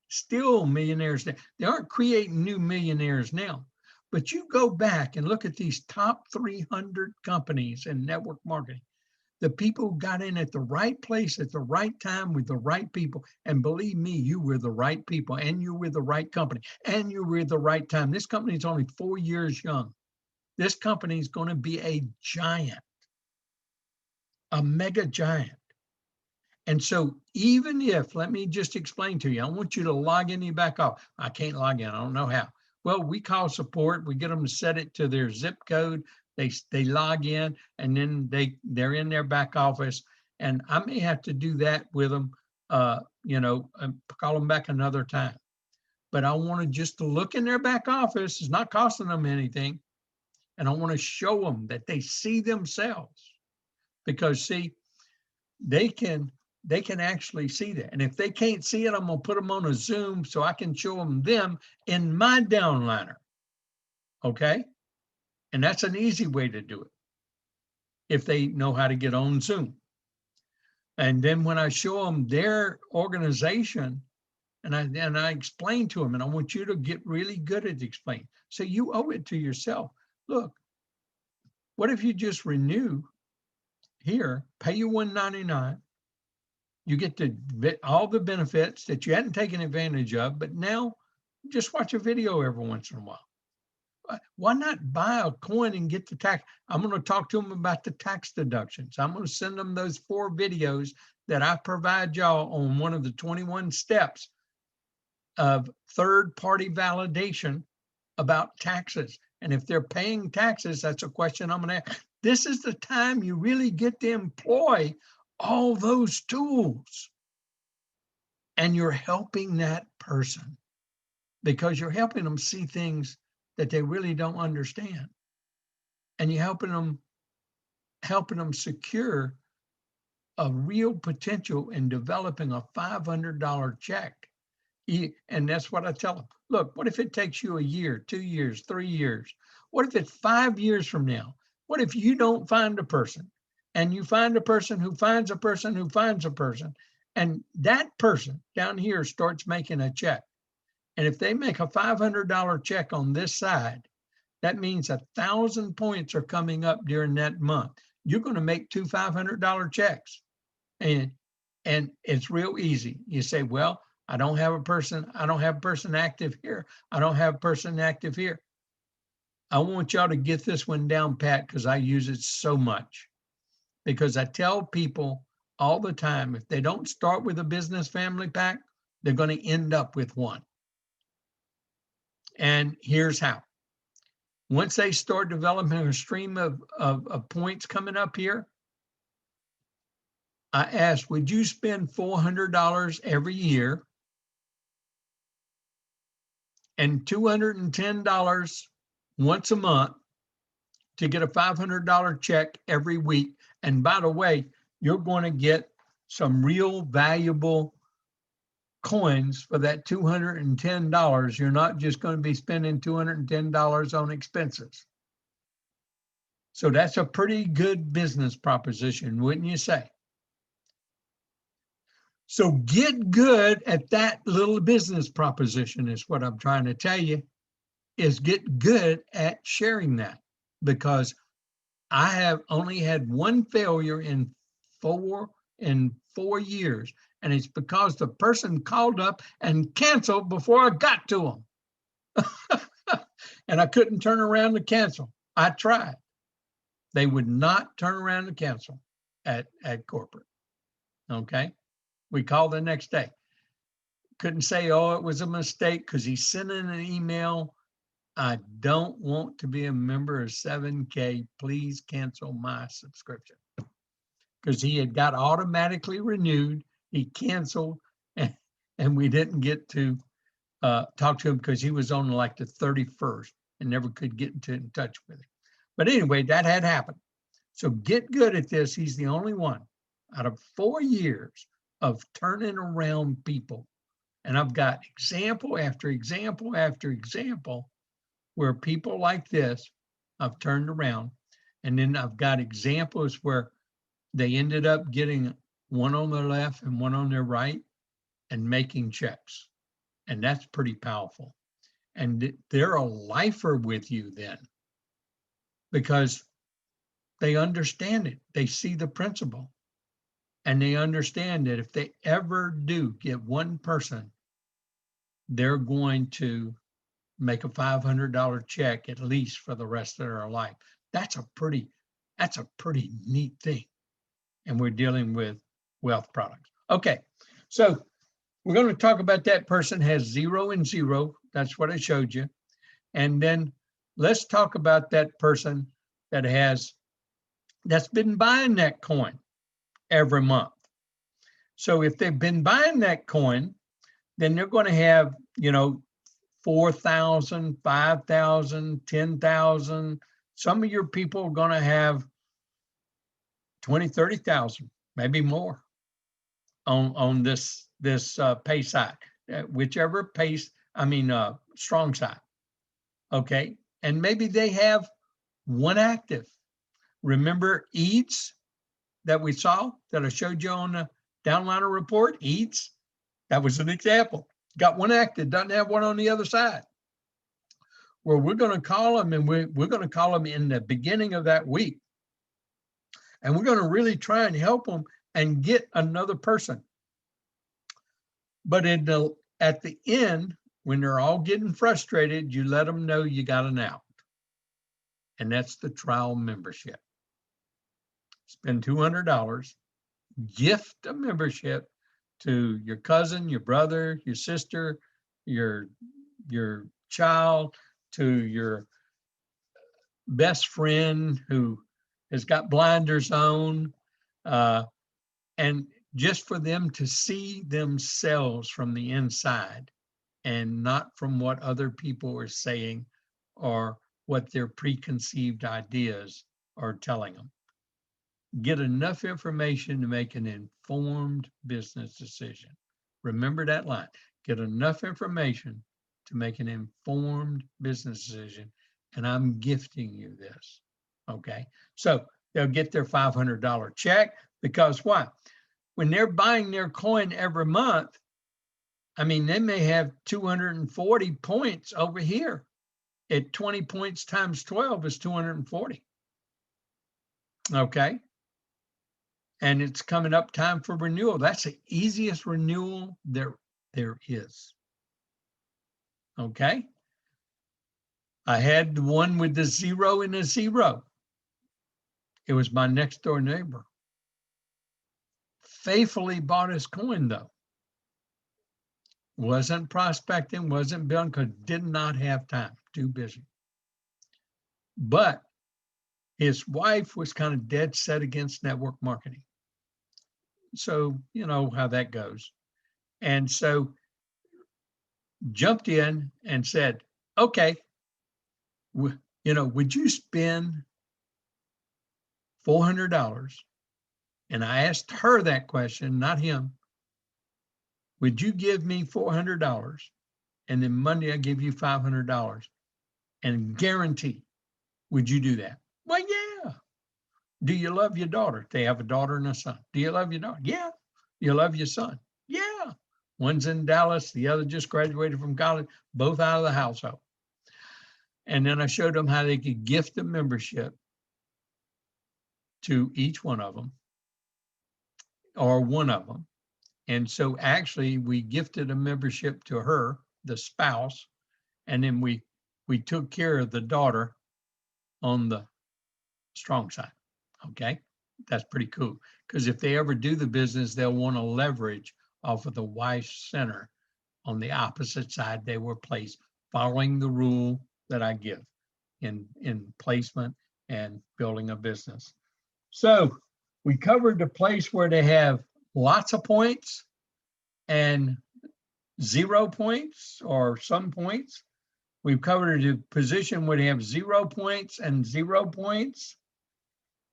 Still millionaires. They aren't creating new millionaires now. But you go back and look at these top 300 companies in network marketing. The people who got in at the right place at the right time with the right people. And believe me, you were the right people and you were the right company and you were the right time. This company is only 4 years young. This company is going to be a giant, a mega giant. And so even if, let me just explain to you, I want you to log in your back off. I can't log in. I don't know how. Well, we call support. We get them to set it to their zip code. They log in and then they're in their back office. And I may have to do that with them, call them back another time. But I want to just to look in their back office. It's not costing them anything. And I want to show them that they see themselves. Because see, they can actually see that. And if they can't see it, I'm going to put them on a Zoom so I can show them in my downliner. Okay? And that's an easy way to do it if they know how to get on Zoom. And then when I show them their organization and I explain to them, and I want you to get really good at explaining. So you owe it to yourself. Look, what if you just renew here, pay you $199? You get all the benefits that you hadn't taken advantage of, but now just watch a video every once in a while. Why not buy a coin and get the tax? I'm going to talk to them about the tax deductions. I'm going to send them those 4 videos that I provide y'all on one of the 21 steps of third-party validation about taxes. And if they're paying taxes, that's a question I'm going to ask. This is the time you really get to employ all those tools. And you're helping that person because you're helping them see things that they really don't understand. And you're helping them secure a real potential in developing a $500 check. And that's what I tell them. Look, what if it takes you a year, 2 years, 3 years? What if it's 5 years from now? What if you don't find a person and you find a person who finds a person who finds a person, and that person down here starts making a check? And if they make a $500 check on this side, that means 1,000 points are coming up during that month. You're going to make 2 $500 checks. And it's real easy. You say, well, I don't have a person active here. I don't have a person active here. I want y'all to get this one down pat because I use it so much. Because I tell people all the time, if they don't start with a business family pack, they're going to end up with one. And here's how. Once they start developing a stream of points coming up here, I asked, would you spend $400 every year and $210 once a month to get a $500 check every week? And by the way, you're going to get some real valuable coins for that $210. You're not just going to be spending $210 on expenses. So that's a pretty good business proposition, wouldn't you say? So get good at that little business proposition is what I'm trying to tell you, is get good at sharing that, because I have only had one failure in four years. And it's because the person called up and canceled before I got to them. And I couldn't turn around to cancel. I tried. They would not turn around to cancel at corporate. Okay. We called the next day. Couldn't say, oh, it was a mistake, because he sent in an email. I don't want to be a member of 7K. Please cancel my subscription. Because he had got automatically renewed. He canceled, and we didn't get to talk to him because he was on like the 31st and never could get in touch with him. But anyway, that had happened. So get good at this. He's the only one out of 4 years of turning around people. And I've got example after example after example where people like this I've turned around. And then I've got examples where they ended up getting one on their left and one on their right and making checks. And that's pretty powerful. And they're a lifer with you then, because they understand it. They see the principle. And they understand that if they ever do get one person, they're going to make a $500 check at least for the rest of their life. That's a pretty neat thing. And we're dealing with wealth products. Okay, so we're going to talk about that person has 0 and 0. That's what I showed you. And then let's talk about that person that's been buying that coin every month. So if they've been buying that coin, then they're going to have, 4,000, 5,000, 10,000. Some of your people are going to have 20, 30,000, maybe more on this pay side, whichever strong side. Okay. And maybe they have one active. Remember Eads that we saw that I showed you on the Downliner report? Eads, that was an example. Got one active, doesn't have one on the other side. Well, we're going to call them, and we're going to call them in the beginning of that week. And we're going to really try and help them and get another person. But at the end, when they're all getting frustrated, you let them know you got an out. And that's the trial membership. Spend $200, gift a membership to your cousin, your brother, your sister, your child, to your best friend who has got blinders on, and just for them to see themselves from the inside and not from what other people are saying or what their preconceived ideas are telling them. Get enough information to make an informed business decision. Remember that line. Get enough information to make an informed business decision, and I'm gifting you this, okay? So they'll get their $500 check because why? When they're buying their coin every month, I mean, they may have 240 points over here. At 20 points times 12 is 240, okay? And it's coming up time for renewal. That's the easiest renewal there is. Okay. I had the one with the 0 and a 0. It was my next door neighbor. Faithfully bought his coin though. Wasn't prospecting, wasn't building, because did not have time, too busy. But his wife was kind of dead set against network marketing. So you know how that goes. And so jumped in and said, okay, you know, would you spend $400? And I asked her that question, not him. Would you give me $400? And then Monday I give you $500 and guarantee, would you do that? Well, yeah. Do you love your daughter? They have a daughter and a son. Do you love your daughter? Yeah. You love your son? Yeah. One's in Dallas, the other just graduated from college, both out of the household. And then I showed them how they could gift a membership to each one of them or one of them. And so actually we gifted a membership to her, the spouse, and then we took care of the daughter on the strong side. Okay, that's pretty cool. Because if they ever do the business, they'll want to leverage off of the wife's center on the opposite side they were placed, following the rule that I give in placement and building a business. So we covered the place where they have lots of points and 0 points or some points. We've covered the position where they have 0 points and 0 points.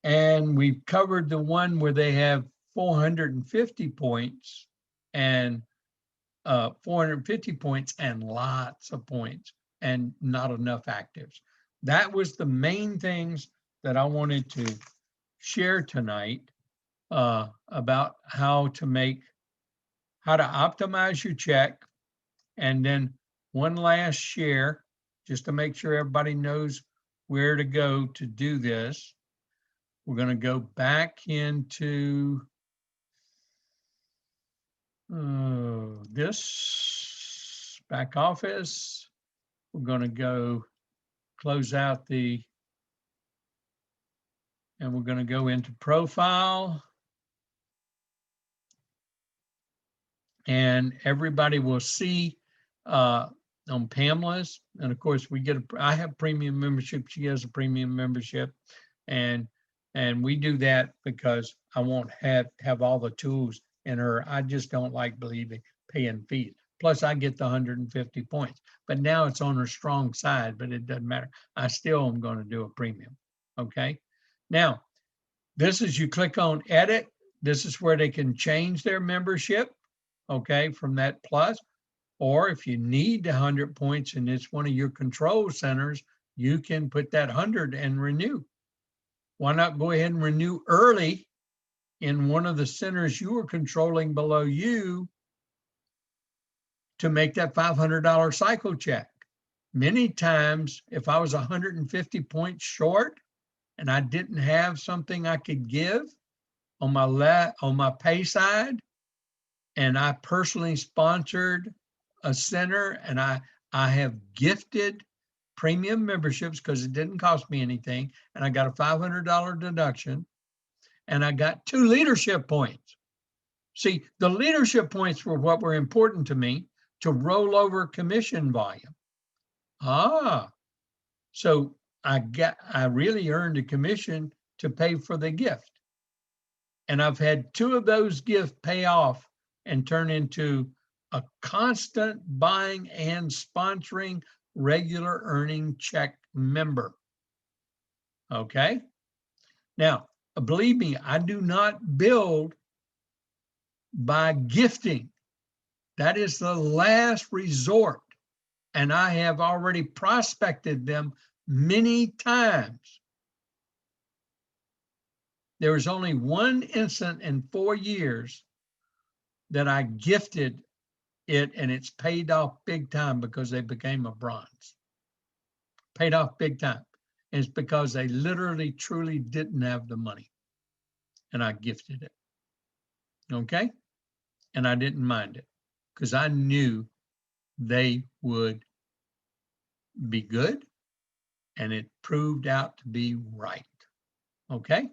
And we've covered the one where they have 450 points and 450 points and lots of points and not enough actives. That was the main things that I wanted to share tonight about how to optimize your check. And then one last share, just to make sure everybody knows where to go to do this. We're going to go back into this back office. We're going to go close out and we're going to go into profile. And everybody will see on Pamela's, and of course I have premium membership, she has a premium membership, and we do that because I won't have all the tools in her. I just don't like paying fees. Plus I get the 150 points, but now it's on her strong side, but it doesn't matter. I still am going to do a premium. Okay. Now, this is, you click on edit. This is where they can change their membership. Okay. From that plus, or if you need 100 points and it's one of your control centers, you can put that 100 and renew. Why not go ahead and renew early in one of the centers you are controlling below you to make that $500 cycle check? Many times, if I was 150 points short and I didn't have something I could give on my pay side, and I personally sponsored a center, and I have gifted premium memberships because it didn't cost me anything, and I got a $500 deduction, and I got 2 leadership points. See, the leadership points were what were important to me to roll over commission volume. So I really earned a commission to pay for the gift. And I've had 2 of those gifts pay off and turn into a constant buying and sponsoring regular earning check member. Okay. Now, believe me, I do not build by gifting. That is the last resort. And I have already prospected them many times. There was only one incident in 4 years that I gifted it, and it's paid off big time because they became a bronze. Paid off big time. And it's because they literally, truly didn't have the money. And I gifted it. Okay? And I didn't mind it because I knew they would be good, and it proved out to be right. Okay?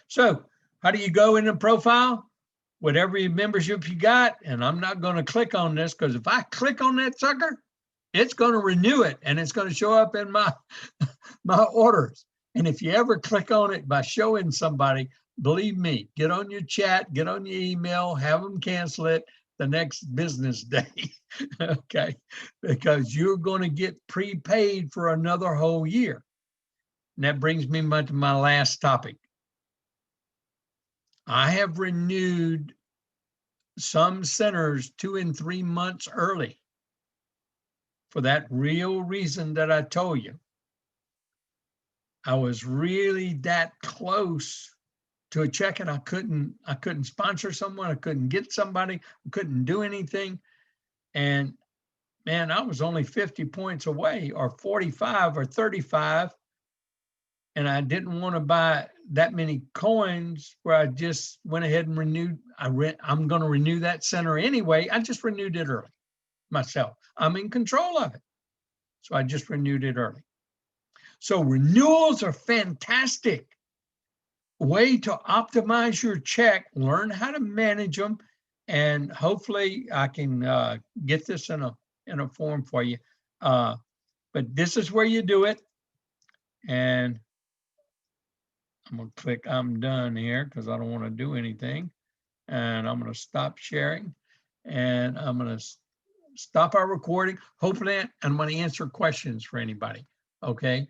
So how do you go in the profile? Whatever membership you got, and I'm not going to click on this because if I click on that sucker, it's going to renew it and it's going to show up in my orders. And if you ever click on it by showing somebody, believe me, get on your chat, get on your email, have them cancel it the next business day. Okay, because you're going to get prepaid for another whole year. And that brings me to my last topic. I have renewed some centers 2 and 3 months early for that real reason that I told you. I was really that close to a check, and I couldn't sponsor someone. I couldn't get somebody. I couldn't do anything. And man, I was only 50 points away, or 45 or 35. And I didn't want to buy that many coins where I just went ahead and renewed. I'm going to renew that center anyway. I just renewed it early myself. I'm in control of it. So I just renewed it early. So renewals are fantastic way to optimize your check, learn how to manage them, and hopefully I can get this in a form for you. But this is where you do it. And I'm going to click I'm done here because I don't want to do anything. And I'm going to stop sharing. And I'm going to stop our recording. Hopefully, I'm going to answer questions for anybody. Okay.